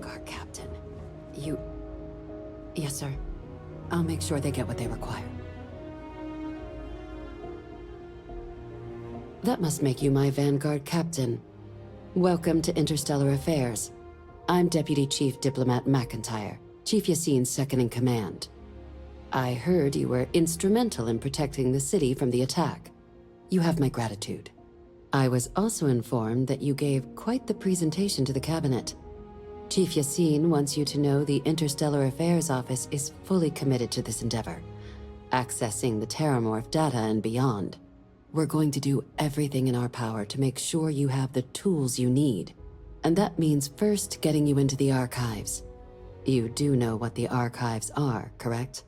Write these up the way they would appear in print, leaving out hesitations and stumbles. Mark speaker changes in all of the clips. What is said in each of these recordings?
Speaker 1: Vanguard captain. You... Yes, sir. I'll make sure they get what they require. That must make you my Vanguard captain. Welcome to Interstellar Affairs. I'm Deputy Chief Diplomat MacIntyre, Chief Yassine's second-in-command. I heard you were instrumental in protecting the city from the attack. You have my gratitude. I was also informed that you gave quite the presentation to the cabinet. Chief Yassine wants you to know the Interstellar Affairs Office is fully committed to this endeavor, accessing the Terramorph data and beyond. We're going to do everything in our power to make sure you have the tools you need. And that means first getting you into the archives. You do know what the archives are, correct?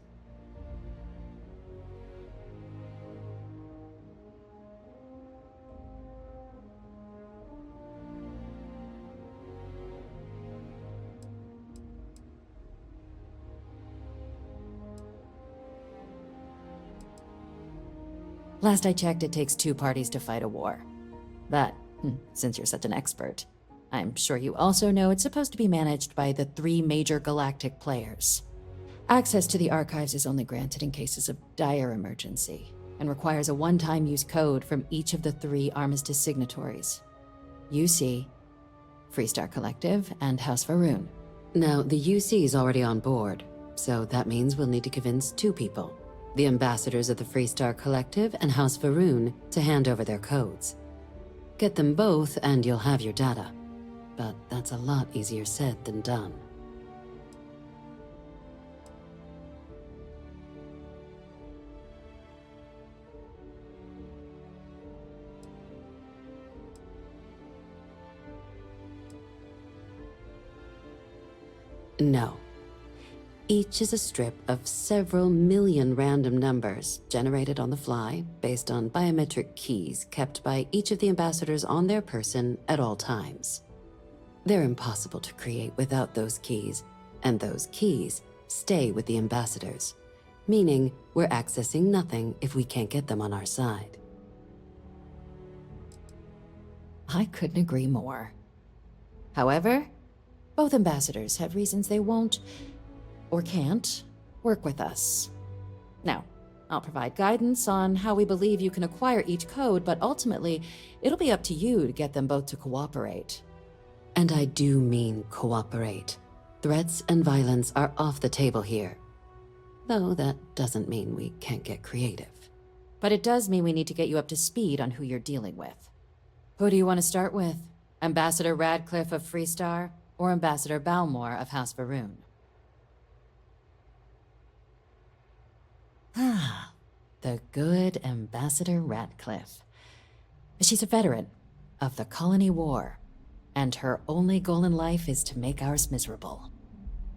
Speaker 2: Last I checked, it takes 2 parties to fight a war. But, since you're such an expert, I'm sure you also know it's supposed to be managed by the 3 major galactic players. Access to the archives is only granted in cases of dire emergency, and requires a one-time use code from each of the 3 Armistice signatories. UC, Freestar Collective, and House Varun.
Speaker 1: Now, the UC is already on board, so that means we'll need to convince 2 people. The ambassadors of the Freestar Collective and House Varun to hand over their codes. Get them both and you'll have your data. But that's a lot easier said than done. No. Each is a strip of several million random numbers generated on the fly based on biometric keys kept by each of the ambassadors on their person at all times. They're impossible to create without those keys, and those keys stay with the ambassadors, meaning we're accessing nothing if we can't get them on our side.
Speaker 2: I couldn't agree more. However, both ambassadors have reasons they won't, or can't, work with us. Now, I'll provide guidance on how we believe you can acquire each code, but ultimately, it'll be up to you to get them both to cooperate.
Speaker 1: And I do mean cooperate. Threats and violence are off the table here. Though that doesn't mean we can't get creative.
Speaker 2: But it does mean we need to get you up to speed on who you're dealing with. Who do you want to start with? Ambassador Radcliff of Freestar, or Ambassador Balmore of House Varun? Ah, the good Ambassador Radcliff. She's a veteran of the Colony War, and her only goal in life is to make ours miserable.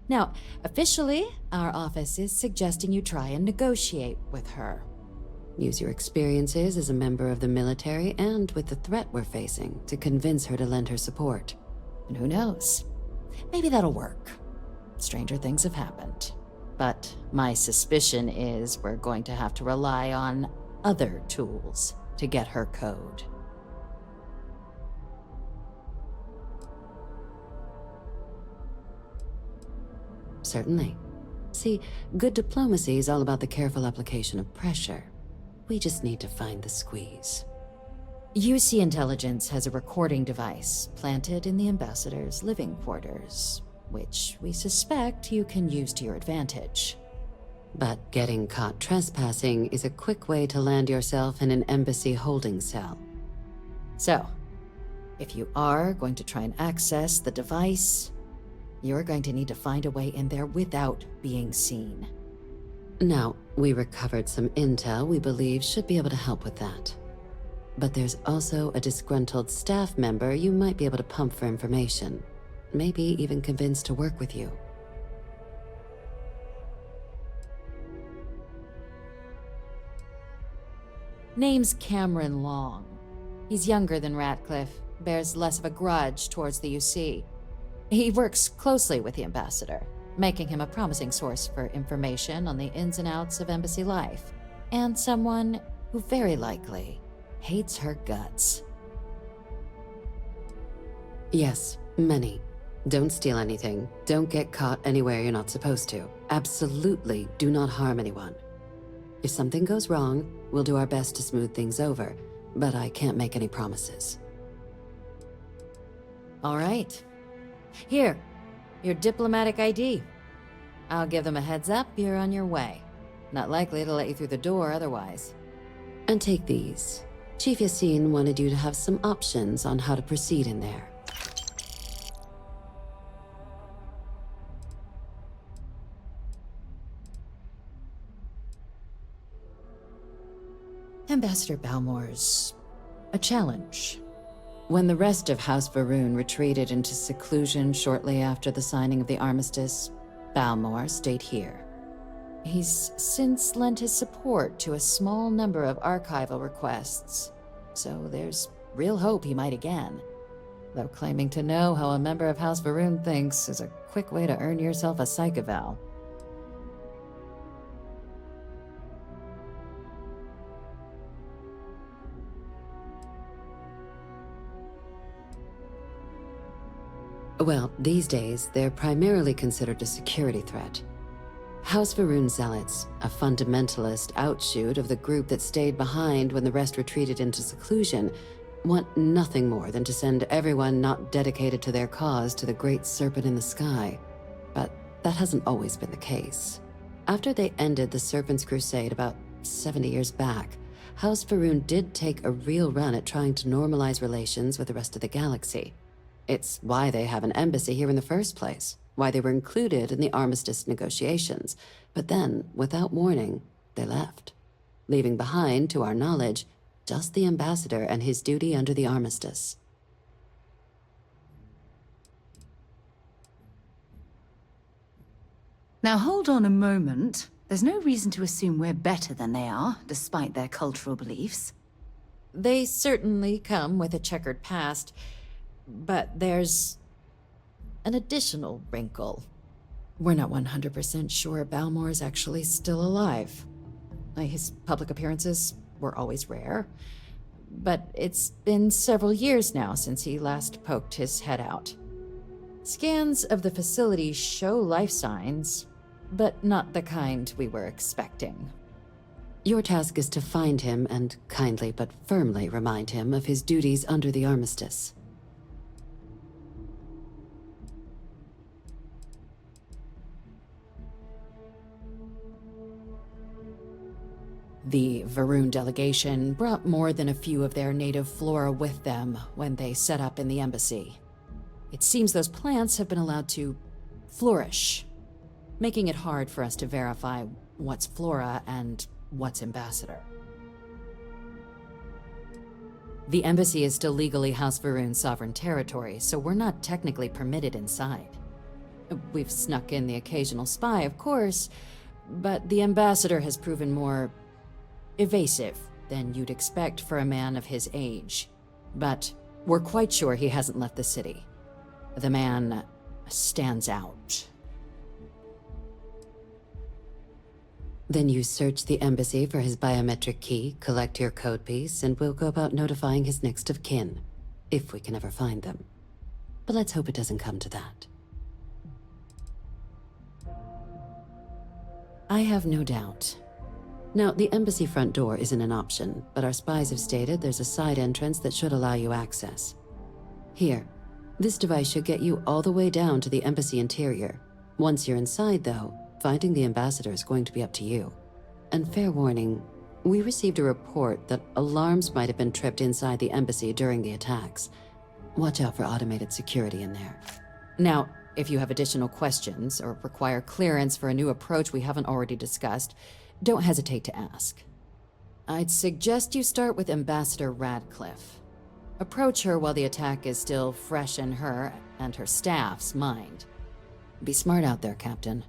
Speaker 2: Now, officially, our office is suggesting you try and negotiate with her.
Speaker 1: Use your experiences as a member of the military and with the threat we're facing to convince her to lend her support.
Speaker 2: And who knows? Maybe that'll work. Stranger things have happened. But my suspicion is we're going to have to rely on other tools to get her code.
Speaker 1: Certainly. See, good diplomacy is all about the careful application of pressure. We just need to find the squeeze.
Speaker 2: UC Intelligence has a recording device planted in the ambassador's living quarters, which we suspect you can use to your advantage.
Speaker 1: But getting caught trespassing is a quick way to land yourself in an embassy holding cell.
Speaker 2: So, if you are going to try and access the device, you're going to need to find a way in there without being seen.
Speaker 1: Now, we recovered some intel we believe should be able to help with that. But there's also a disgruntled staff member you might be able to pump for information. Maybe even convince to work with you.
Speaker 2: Name's Cameron Long. He's younger than Radcliff, bears less of a grudge towards the UC. He works closely with the ambassador, making him a promising source for information on the ins and outs of embassy life, and someone who very likely hates her guts.
Speaker 1: Yes, many. Don't steal anything. Don't get caught anywhere you're not supposed to. Absolutely do not harm anyone. If something goes wrong, we'll do our best to smooth things over, but I can't make any promises.
Speaker 2: All right. Here, your diplomatic ID. I'll give them a heads up, you're on your way. Not likely to let you through the door otherwise.
Speaker 1: And take these. Chief Yassine wanted you to have some options on how to proceed in there.
Speaker 2: Ambassador Balmore's a challenge. When the rest of House Varun retreated into seclusion shortly after the signing of the Armistice, Balmore stayed here. He's since lent his support to a small number of archival requests, so there's real hope he might again. Though claiming to know how a member of House Varun thinks is a quick way to earn yourself a psych eval.
Speaker 1: Well, these days, they're primarily considered a security threat. House Varun Zealots, a fundamentalist outshoot of the group that stayed behind when the rest retreated into seclusion, want nothing more than to send everyone not dedicated to their cause to the great serpent in the sky. But that hasn't always been the case. After they ended the Serpent's Crusade about 70 years back, House Varun did take a real run at trying to normalize relations with the rest of the galaxy. It's why they have an embassy here in the first place, why they were included in the Armistice negotiations. But then, without warning, they left, leaving behind, to our knowledge, just the ambassador and his duty under the Armistice.
Speaker 3: Now hold on a moment. There's no reason to assume we're better than they are, despite their cultural beliefs.
Speaker 2: They certainly come with a checkered past, but there's an additional wrinkle. We're not 100% sure Balmore is actually still alive. His public appearances were always rare, but it's been several years now since he last poked his head out. Scans of the facility show life signs, but not the kind we were expecting.
Speaker 1: Your task is to find him and kindly but firmly remind him of his duties under the Armistice.
Speaker 2: The Varun delegation brought more than a few of their native flora with them when they set up in the embassy. It seems those plants have been allowed to flourish, making it hard for us to verify what's flora and what's ambassador. The embassy is still legally House Varun's sovereign territory, so we're not technically permitted inside. We've snuck in the occasional spy, of course, but the ambassador has proven more evasive than you'd expect for a man of his age. But we're quite sure he hasn't left the city. The man stands out.
Speaker 1: Then you search the embassy for his biometric key, collect your code piece, and we'll go about notifying his next of kin, if we can ever find them. But let's hope it doesn't come to that.
Speaker 2: I have no doubt.
Speaker 1: Now, the embassy front door isn't an option, but our spies have stated there's a side entrance that should allow you access. Here, this device should get you all the way down to the embassy interior. Once you're inside, though, finding the ambassador is going to be up to you. And fair warning, we received a report that alarms might have been tripped inside the embassy during the attacks. Watch out for automated security in there.
Speaker 2: Now, if you have additional questions or require clearance for a new approach we haven't already discussed, don't hesitate to ask. I'd suggest you start with Ambassador Radcliff. Approach her while the attack is still fresh in her and her staff's mind. Be smart out there, Captain.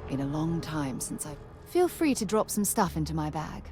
Speaker 3: Been a long time since I... Feel free to drop some stuff into my bag.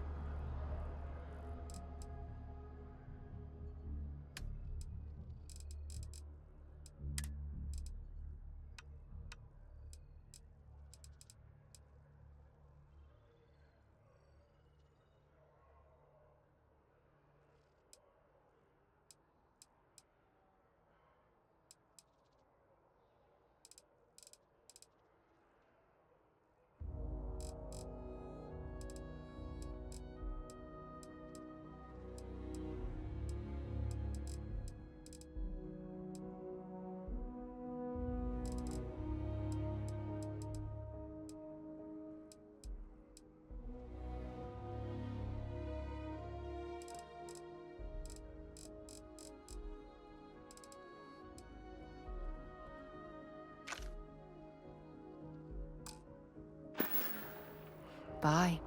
Speaker 3: Bye.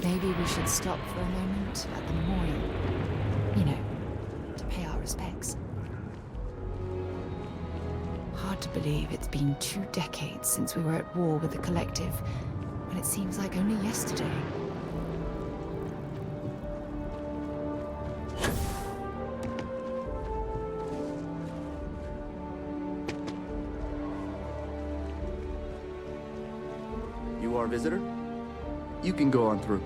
Speaker 3: Maybe we should stop for a moment at the memorial. You know, to pay our respects. Hard to believe it's been 2 decades since we were at war with the Collective, and it seems like only yesterday.
Speaker 4: You are a visitor? You can go on through.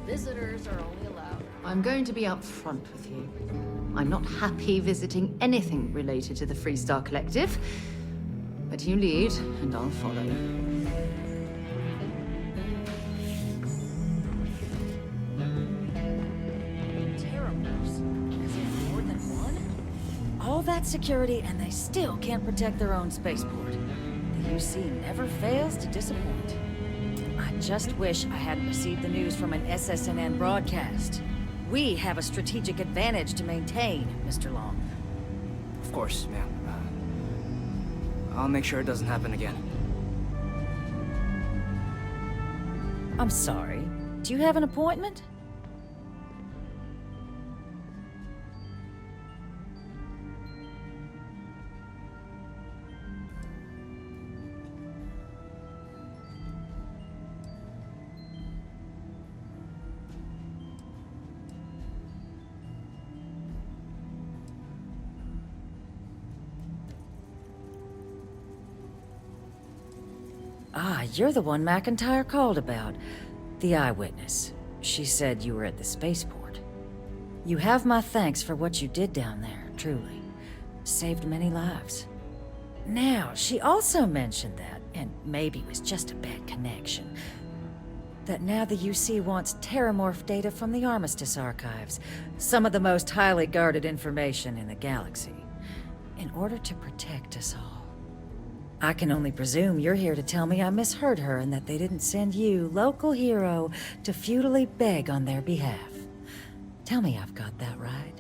Speaker 2: Visitors are only allowed.
Speaker 3: I'm going to be upfront with you. I'm not happy visiting anything related to the Freestar Collective, but you lead, and I'll follow.
Speaker 2: All that security, and they still can't protect their own spaceport. The UC never fails to disappoint. I just wish I hadn't received the news from an SSNN broadcast. We have a strategic advantage to maintain, Mr. Long.
Speaker 5: Of course, ma'am. I'll make sure it doesn't happen again.
Speaker 2: I'm sorry. Do you have an appointment? Ah, you're the one MacIntyre called about. The eyewitness. She said you were at the spaceport. You have my thanks for what you did down there, truly. Saved many lives. Now, she also mentioned that, and maybe it was just a bad connection, that now the UC wants terramorph data from the Armistice archives, some of the most highly guarded information in the galaxy, in order to protect us all. I can only presume you're here to tell me I misheard her and that they didn't send you, local hero, to futilely beg on their behalf. Tell me I've got that right.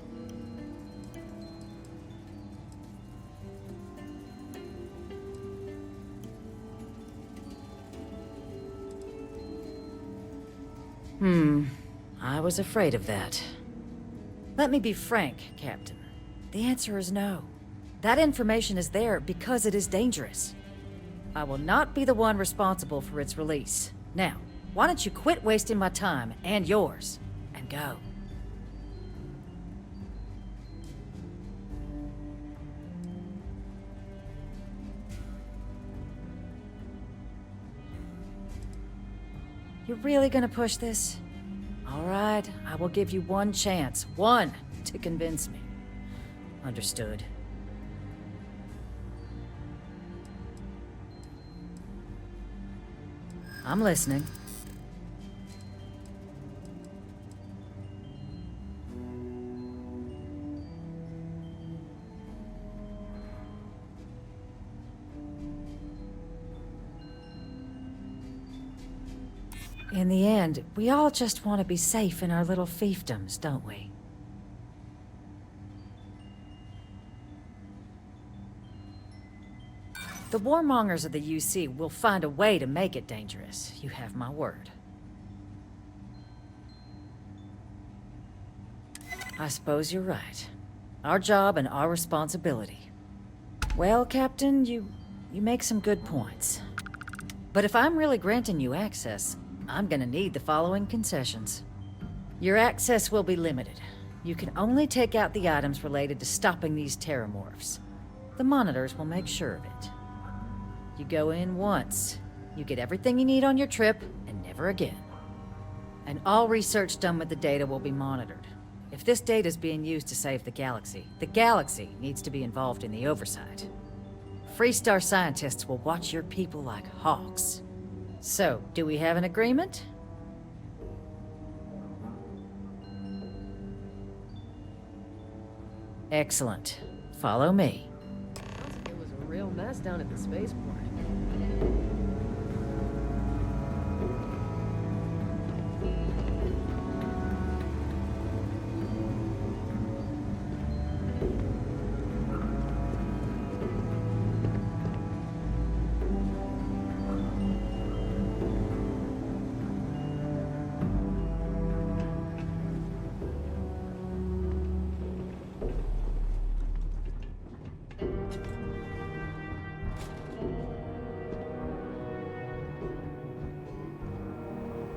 Speaker 2: I was afraid of that.
Speaker 6: Let me be frank, Captain. The answer is no. That information is there because it is dangerous. I will not be the one responsible for its release. Now, why don't you quit wasting my time and yours, and go? You really gonna push this? All right, I will give you one chance. One, to convince me. Understood. I'm listening. In the end, we all just want to be safe in our little fiefdoms, don't we? The warmongers of the UC will find a way to make it dangerous. You have my word. I suppose you're right. Our job and our responsibility. Well, Captain, you make some good points. But if I'm really granting you access, I'm gonna need the following concessions. Your access will be limited. You can only take out the items related to stopping these terramorphs. The monitors will make sure of it. You go in once. You get everything you need on your trip, and never again. And all research done with the data will be monitored. If this data is being used to save the galaxy needs to be involved in the oversight. Freestar scientists will watch your people like hawks. So, do we have an agreement? Excellent. Follow me.
Speaker 7: Sounds like it was a real mess down at the spaceport.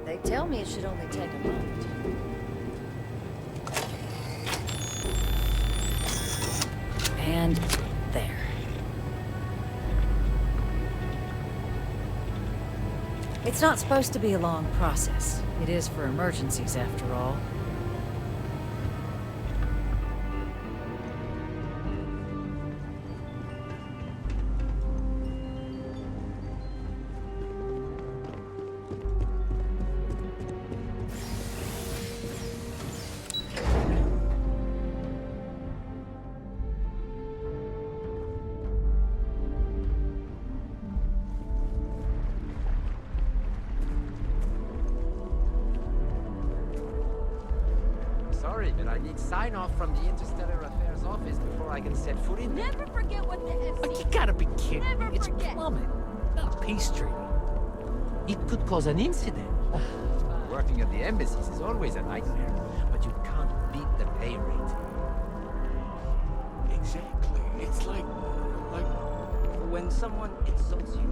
Speaker 6: They tell me it should only take a moment. And there. It's not supposed to be a long process. It is for emergencies, after all.
Speaker 8: Sorry, but I need sign-off from the Interstellar Affairs office before I can set foot in there.
Speaker 9: Never forget what the FC.
Speaker 8: You gotta be kidding.
Speaker 9: Never
Speaker 8: It's
Speaker 9: forget.
Speaker 8: plumbing, not a peace treaty. It could cause an incident. Working at the embassies is always a nightmare, but you can't beat the pay rate.
Speaker 10: Exactly. It's like when someone insults you.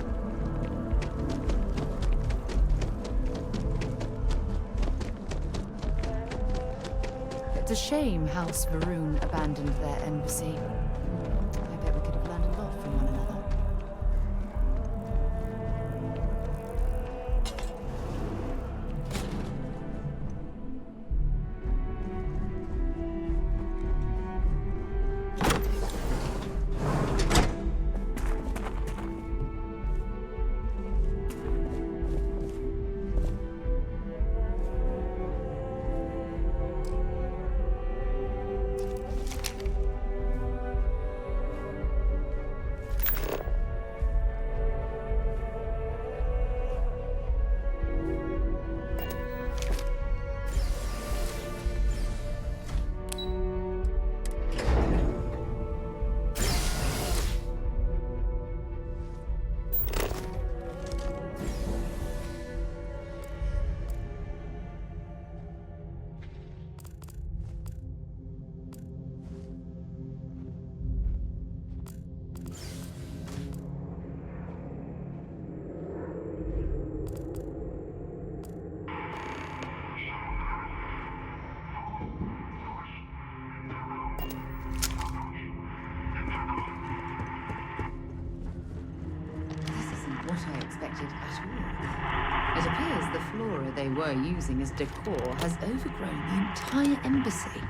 Speaker 3: It's a shame House Varun abandoned their embassy. I bet we could have learned a lot from one another. what I expected at all. It appears the flora they were using as decor has overgrown the entire embassy.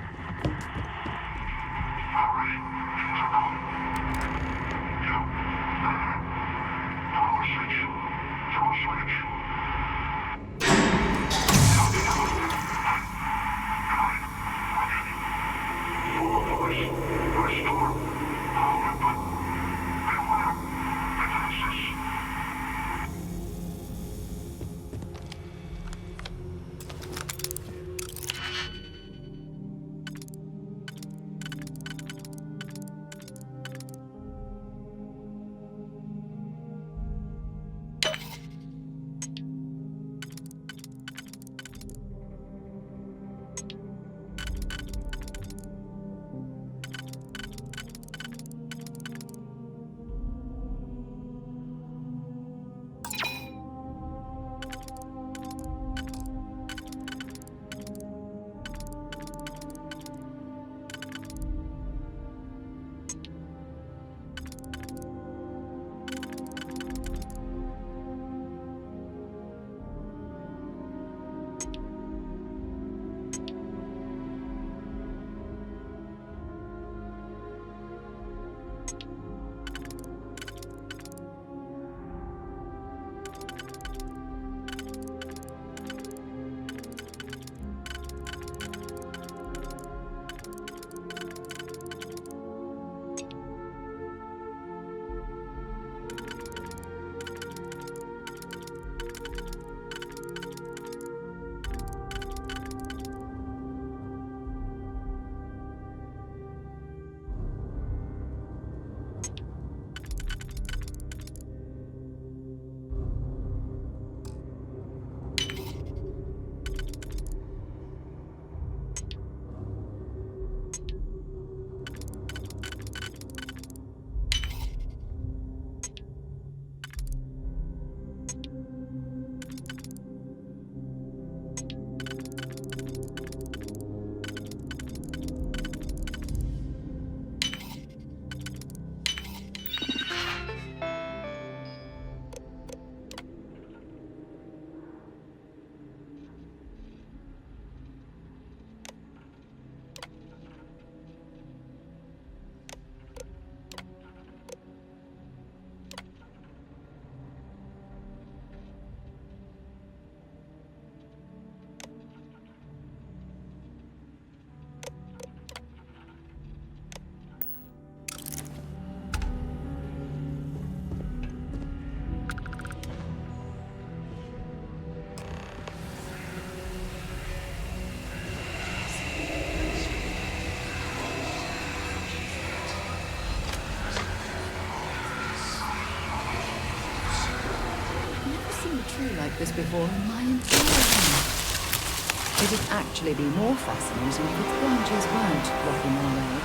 Speaker 3: Like this before in my entire life. It'd actually be more fascinating if its branches weren't blocking our road.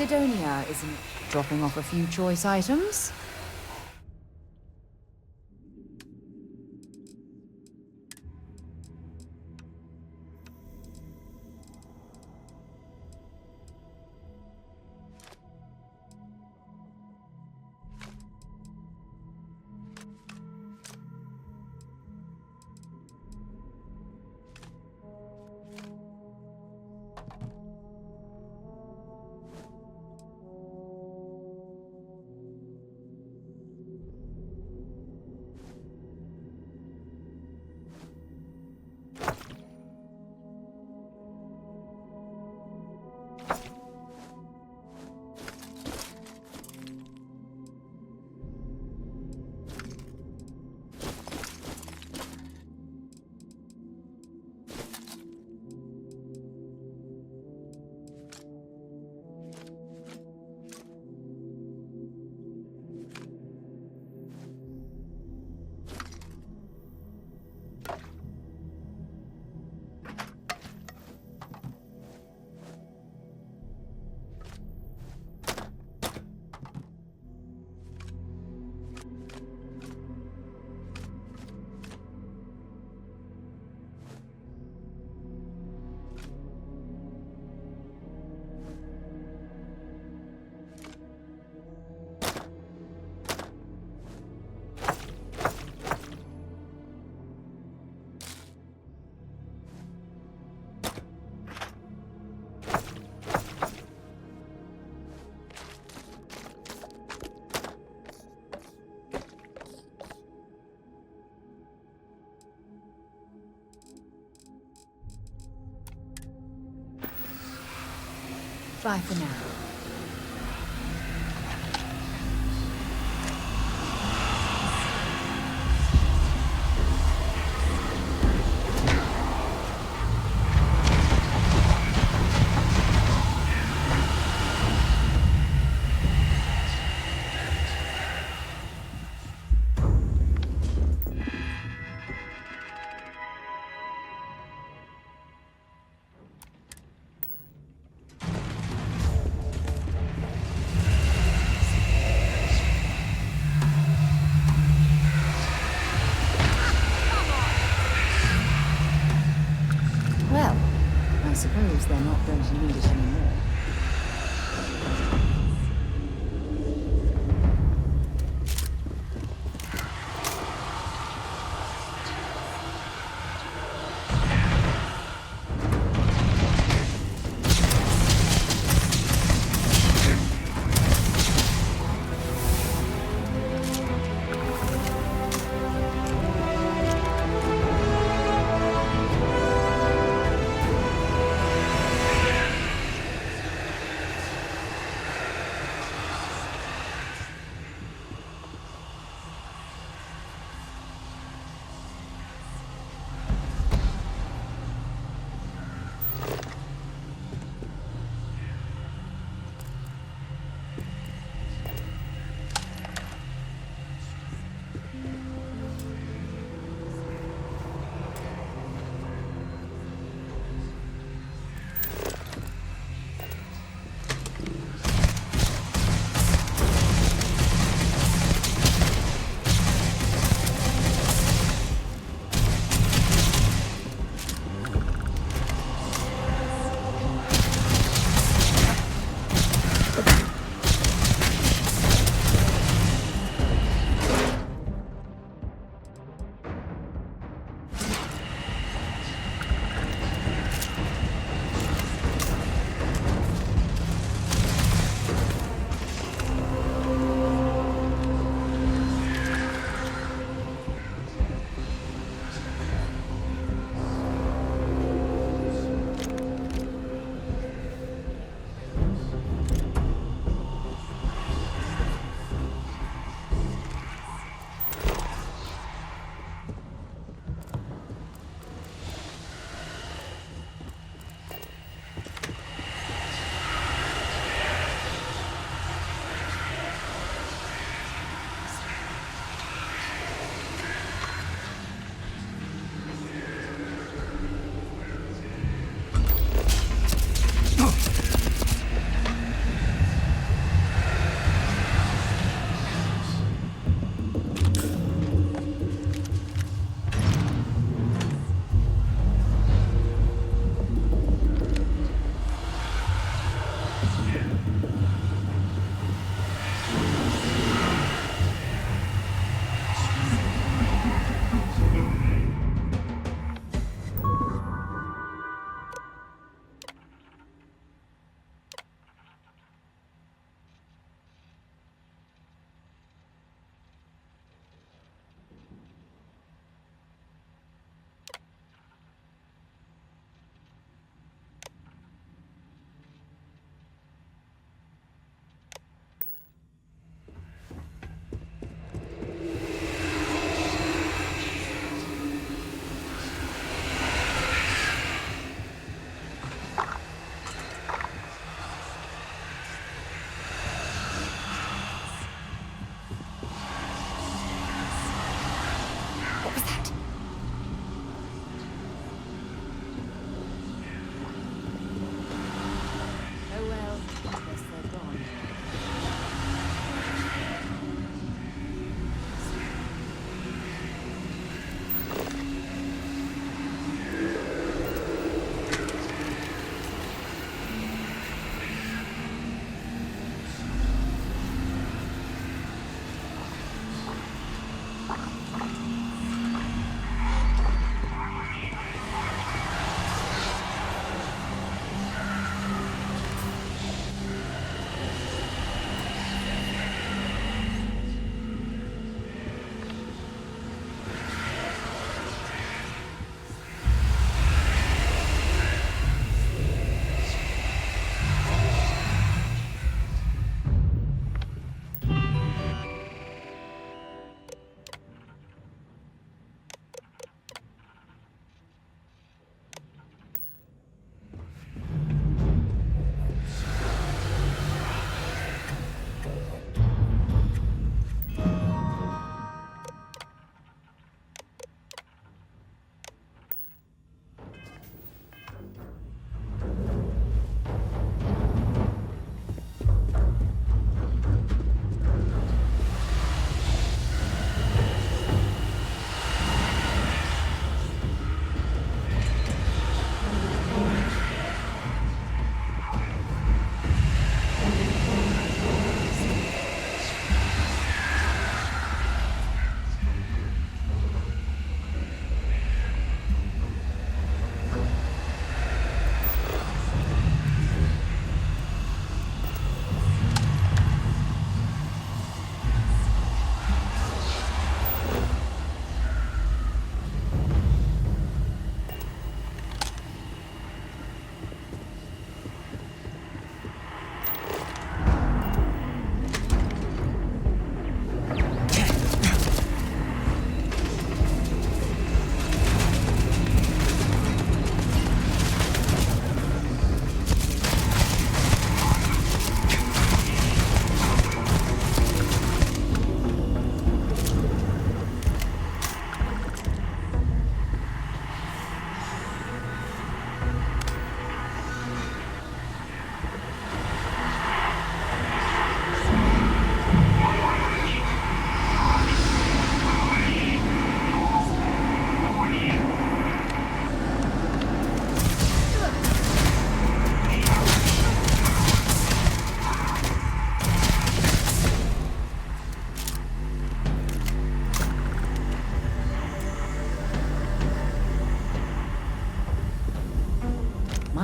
Speaker 2: Sidonia isn't dropping off a few choice items.
Speaker 3: Bye for now.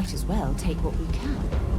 Speaker 3: might as well take what we can.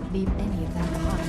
Speaker 3: won't leave any of that behind.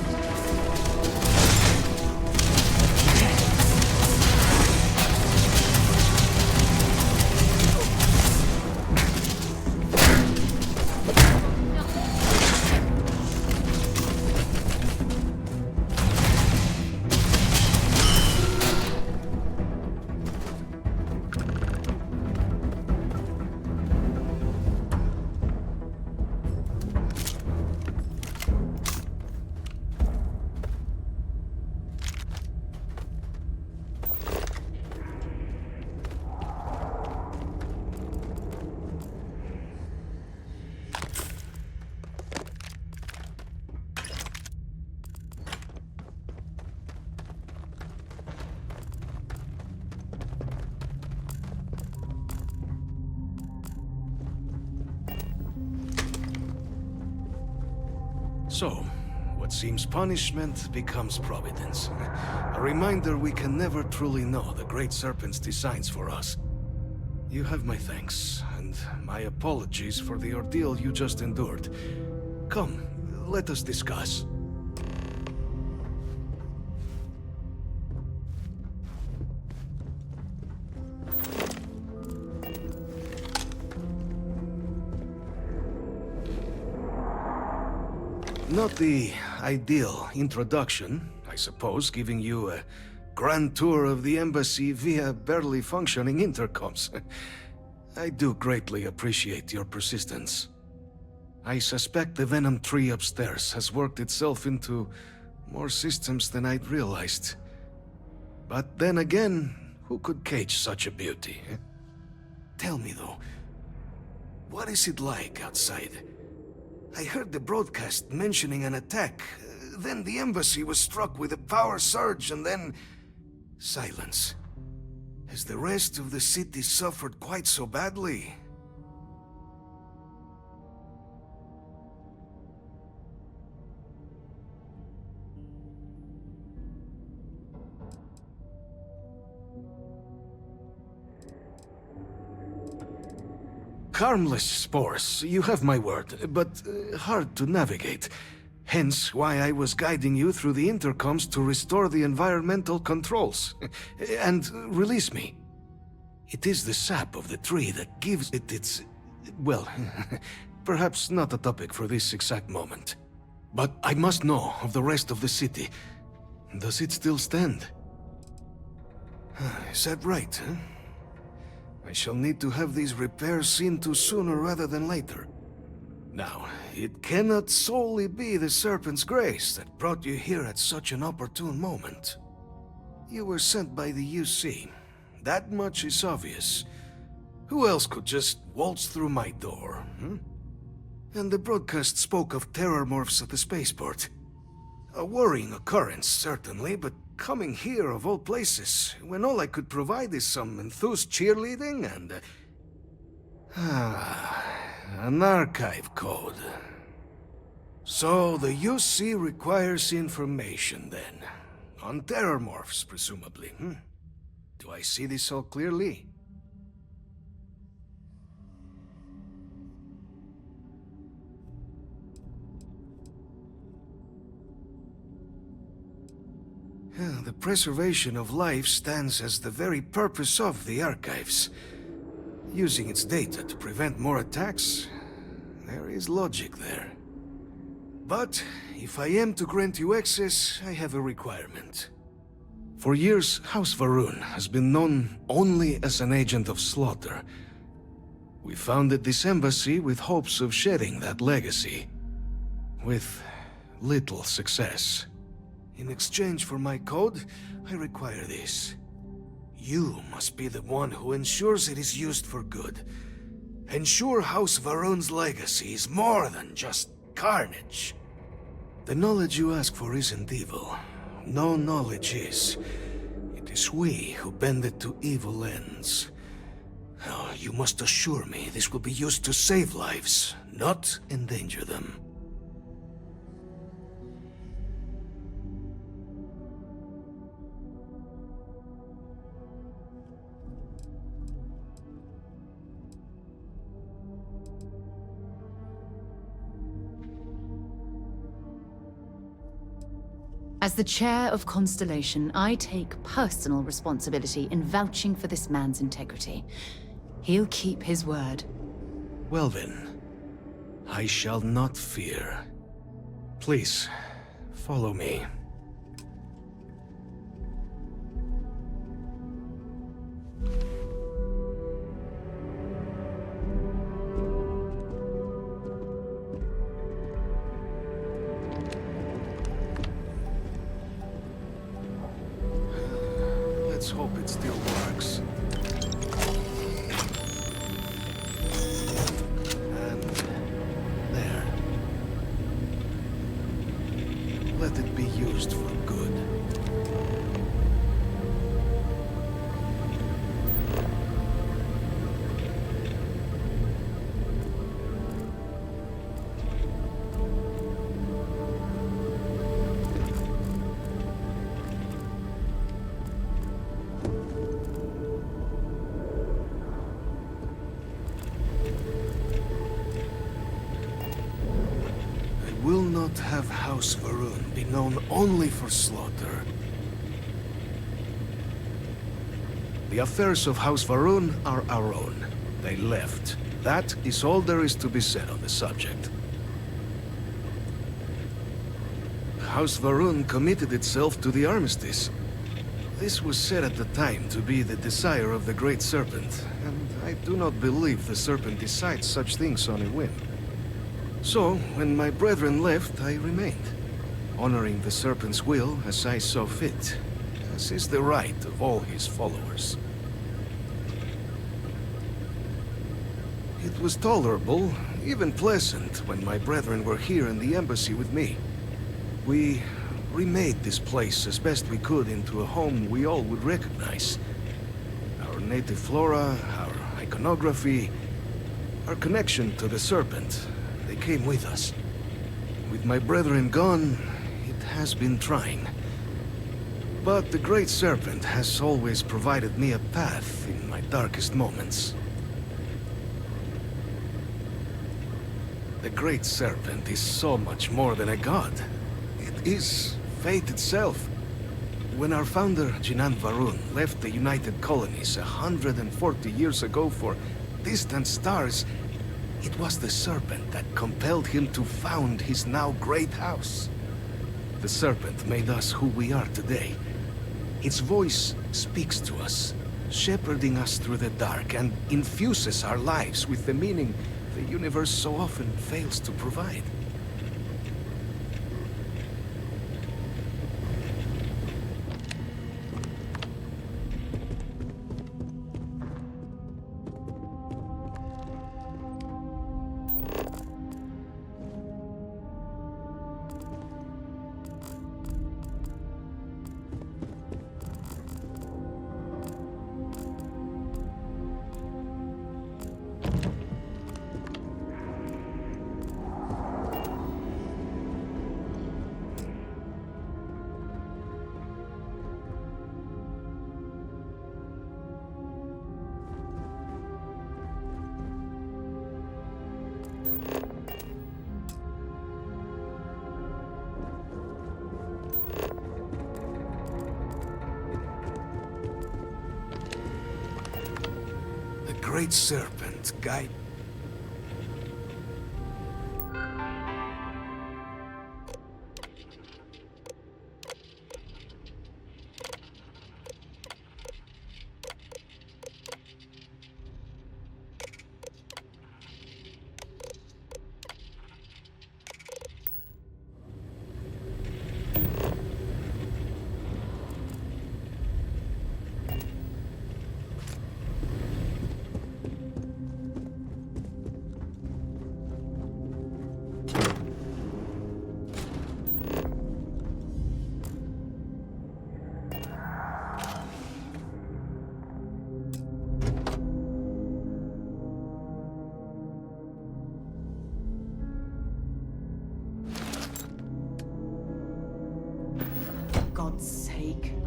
Speaker 9: So, what seems punishment becomes providence. A reminder we can never truly know the Great Serpent's designs for us. You have my thanks, and my apologies for the ordeal you just endured. Come, let us discuss. Not the ideal introduction, I suppose, giving you a grand tour of the embassy via barely functioning intercoms. I do greatly appreciate your persistence. I suspect the Venom tree upstairs has worked itself into more systems than I'd realized. But then again, who could cage such a beauty? Tell me though, what is it like outside? I heard the broadcast mentioning an attack. Then the embassy was struck with a power surge and then... silence. Has the rest of the city suffered quite so badly? Harmless spores, you have my word, but hard to navigate. Hence why I was guiding you through the intercoms to restore the environmental controls. And release me. It is the sap of the tree that gives it its... well, perhaps not a topic for this exact moment. But I must know of the rest of the city. Does it still stand? Is that right, huh? I shall need to have these repairs seen to sooner rather than later. Now, it cannot solely be the Serpent's grace that brought you here at such an opportune moment. You were sent by the UC. That much is obvious. Who else could just waltz through my door, hmm? And the broadcast spoke of terror morphs at the spaceport. A worrying occurrence, certainly, but coming here of all places, when all I could provide is some enthused cheerleading and... an archive code. So the UC requires information, then. On terror morphs, presumably, hmm? Do I see this all clearly? The preservation of life stands as the very purpose of the archives. Using its data to prevent more attacks, there is logic there. But if I am to grant you access, I have a requirement. For years, House Varun has been known only as an agent of slaughter. We founded this embassy with hopes of shedding that legacy. With little success. In exchange for my code, I require this. You must be the one who ensures it is used for good. Ensure House Varun's legacy is more than just carnage. The knowledge you ask for isn't evil. No knowledge is. It is we who bend it to evil ends. Now, you must assure me this will be used to save lives, not endanger them.
Speaker 3: As the chair of Constellation, I take personal responsibility in vouching for this man's integrity. He'll keep his word.
Speaker 9: Well then, I shall not fear. Please, follow me. Let's hope it still works. And there. Let it be used for good. Will not have House Varun be known only for slaughter. The affairs of House Varun are our own. They left. That is all there is to be said on the subject. House Varun committed itself to the Armistice. This was said at the time to be the desire of the Great Serpent, and I do not believe the Serpent decides such things on a whim. So, when my brethren left, I remained, honoring the Serpent's will as I saw fit, as is the right of all his followers. It was tolerable, even pleasant, when my brethren were here in the embassy with me. We remade this place as best we could into a home we all would recognize. Our native flora, our iconography, our connection to the Serpent. They came with us. With my brethren gone, it has been trying. But the Great Serpent has always provided me a path in my darkest moments. The Great Serpent is so much more than a god. It is fate itself. When our founder, Jinan Varun, left the United Colonies 140 years ago for distant stars, it was the Serpent that compelled him to found his now great house. The Serpent made us who we are today. Its voice speaks to us, shepherding us through the dark, and infuses our lives with the meaning the universe so often fails to provide. Great Serpent, guide.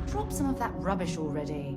Speaker 3: Drop some of that rubbish already.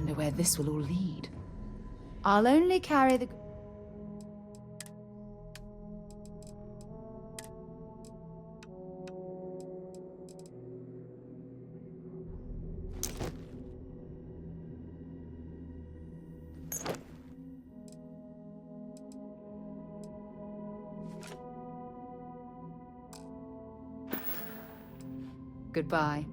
Speaker 3: Wonder where this will all lead. I'll only carry the... Goodbye.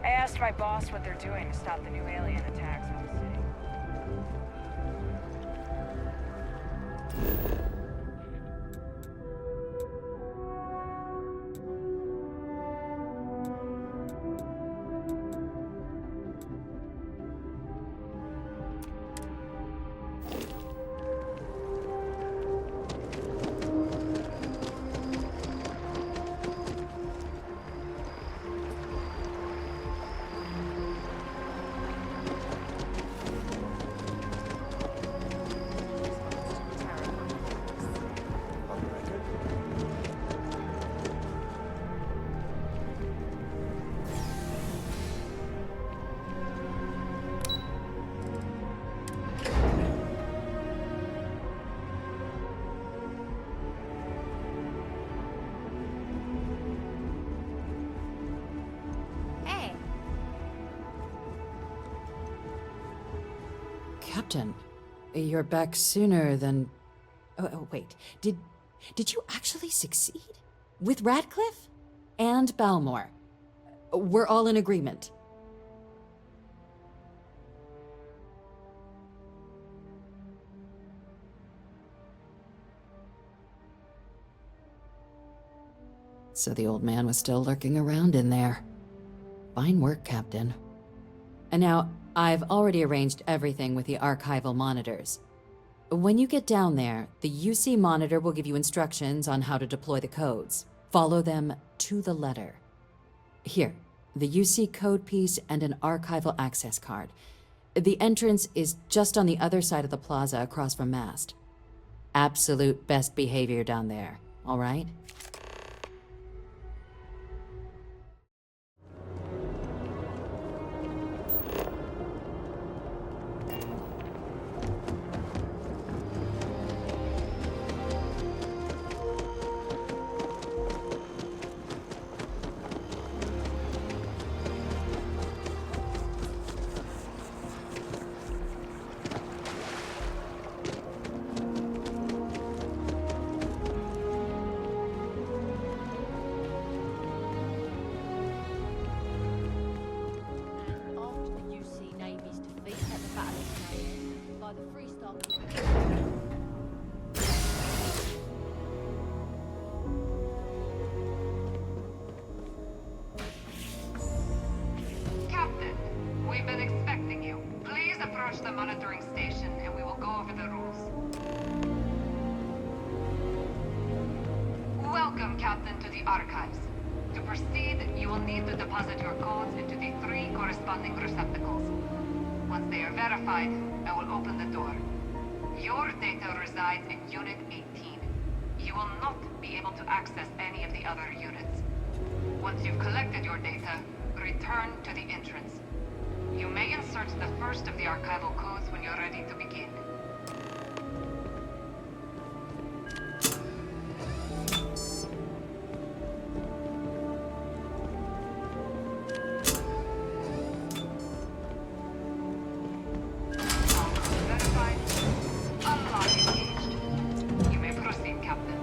Speaker 11: I asked my boss what they're doing to stop the new alien attacks on the city.
Speaker 2: Captain, you're back sooner than... Oh, wait. Did you actually succeed? With Radcliff? And Balmore? We're all in agreement. So the old man was still lurking around in there. Fine work, Captain. And now, I've already arranged everything with the archival monitors. When you get down there, the UC monitor will give you instructions on how to deploy the codes. Follow them to the letter. Here, the UC code piece and an archival access card. The entrance is just on the other side of the plaza across from Mast. Absolute best behavior down there, all right?
Speaker 11: Captain, we've been expecting you. Please approach the monitoring station and we will go over the rules. Welcome, Captain, to the Archives. To proceed, you will need to deposit your codes into the 3 corresponding receptacles. Once they are verified, I will open the door. Your data resides in Unit 18. You will not be able to access any of the other units. Once you've collected your data, return to the entrance. You may insert the first of the archival codes when you're ready to begin. All codes verified. Unlock engaged. You may proceed, Captain.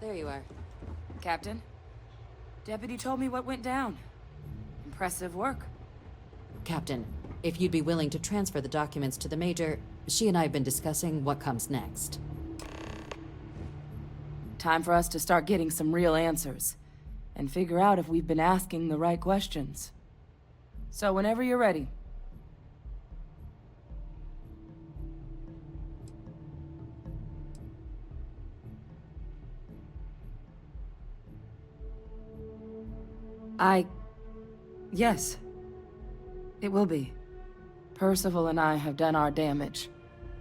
Speaker 2: There you are.
Speaker 12: Captain, Deputy told me what went down. Impressive work.
Speaker 2: Captain, if you'd be willing to transfer the documents to the Major, she and I have been discussing what comes next.
Speaker 12: Time for us to start getting some real answers, and figure out if we've been asking the right questions. So whenever you're ready. Yes. It will be. Percival and I have done our damage.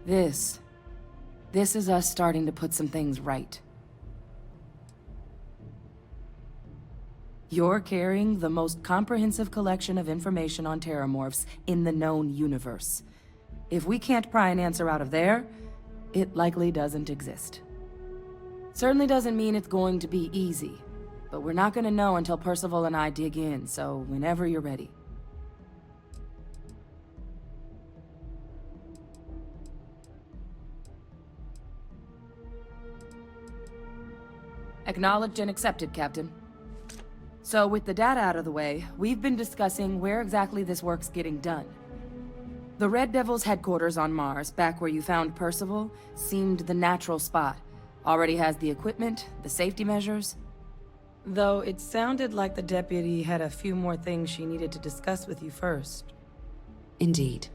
Speaker 12: This is us starting to put some things right. You're carrying the most comprehensive collection of information on terramorphs in the known universe. If we can't pry an answer out of there, it likely doesn't exist. Certainly doesn't mean it's going to be easy. But we're not gonna know until Percival and I dig in, so whenever you're ready. Acknowledged and accepted, Captain. So with the data out of the way, we've been discussing where exactly this work's getting done. The Red Devil's headquarters on Mars, back where you found Percival, seemed the natural spot. Already has the equipment, the safety measures.
Speaker 13: Though it sounded like the deputy had a few more things she needed to discuss with you first.
Speaker 1: Indeed.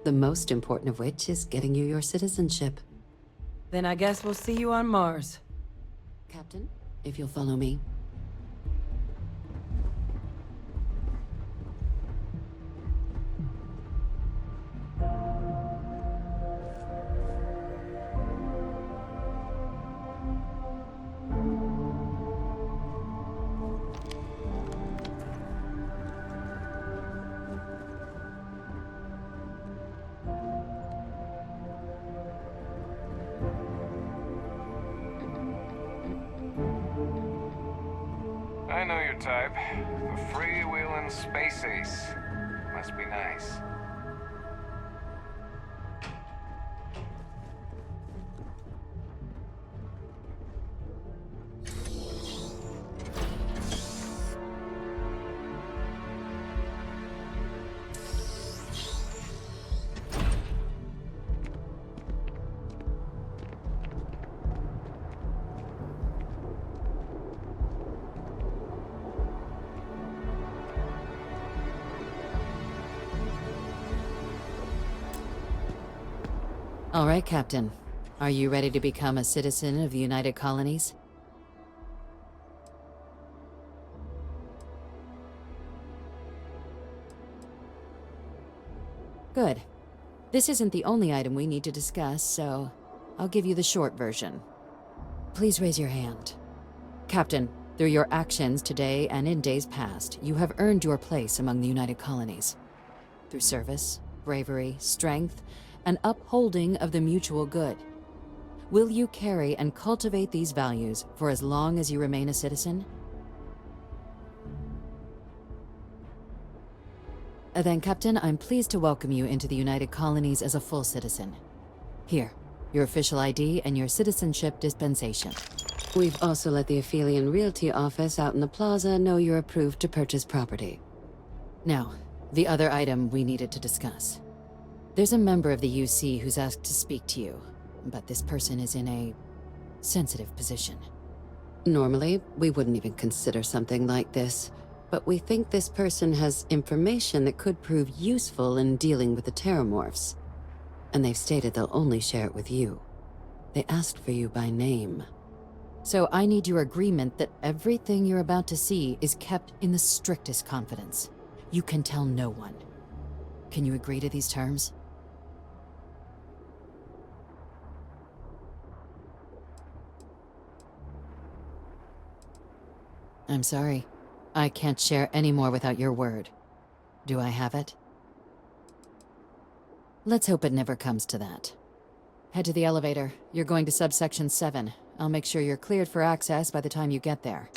Speaker 1: The most important of which is getting you your citizenship.
Speaker 12: Then I guess we'll see you on Mars.
Speaker 1: Captain, if you'll follow me.
Speaker 14: I know your type. The freewheeling space ace. Must be nice.
Speaker 2: All right, Captain. Are you ready to become a citizen of the United Colonies? Good. This isn't the only item we need to discuss, so I'll give you the short version. Please raise your hand. Captain, through your actions today and in days past, you have earned your place among the United Colonies. Through service, bravery, strength, and upholding of the mutual good. Will you carry and cultivate these values for as long as you remain a citizen? Then, Captain, I'm pleased to welcome you into the United Colonies as a full citizen. Here, your official ID and your citizenship dispensation.
Speaker 1: We've also let the Aphelion Realty office out in the plaza know you're approved to purchase property.
Speaker 2: Now, the other item we needed to discuss. There's a member of the UC who's asked to speak to you, but this person is in a sensitive position.
Speaker 1: Normally, we wouldn't even consider something like this, but we think this person has information that could prove useful in dealing with the Terramorphs. And they've stated they'll only share it with you. They asked for you by name.
Speaker 2: So I need your agreement that everything you're about to see is kept in the strictest confidence. You can tell no one. Can you agree to these terms? I'm sorry. I can't share any more without your word. Do I have it? Let's hope it never comes to that. Head to the elevator. You're going to subsection 7. I'll make sure you're cleared for access by the time you get there.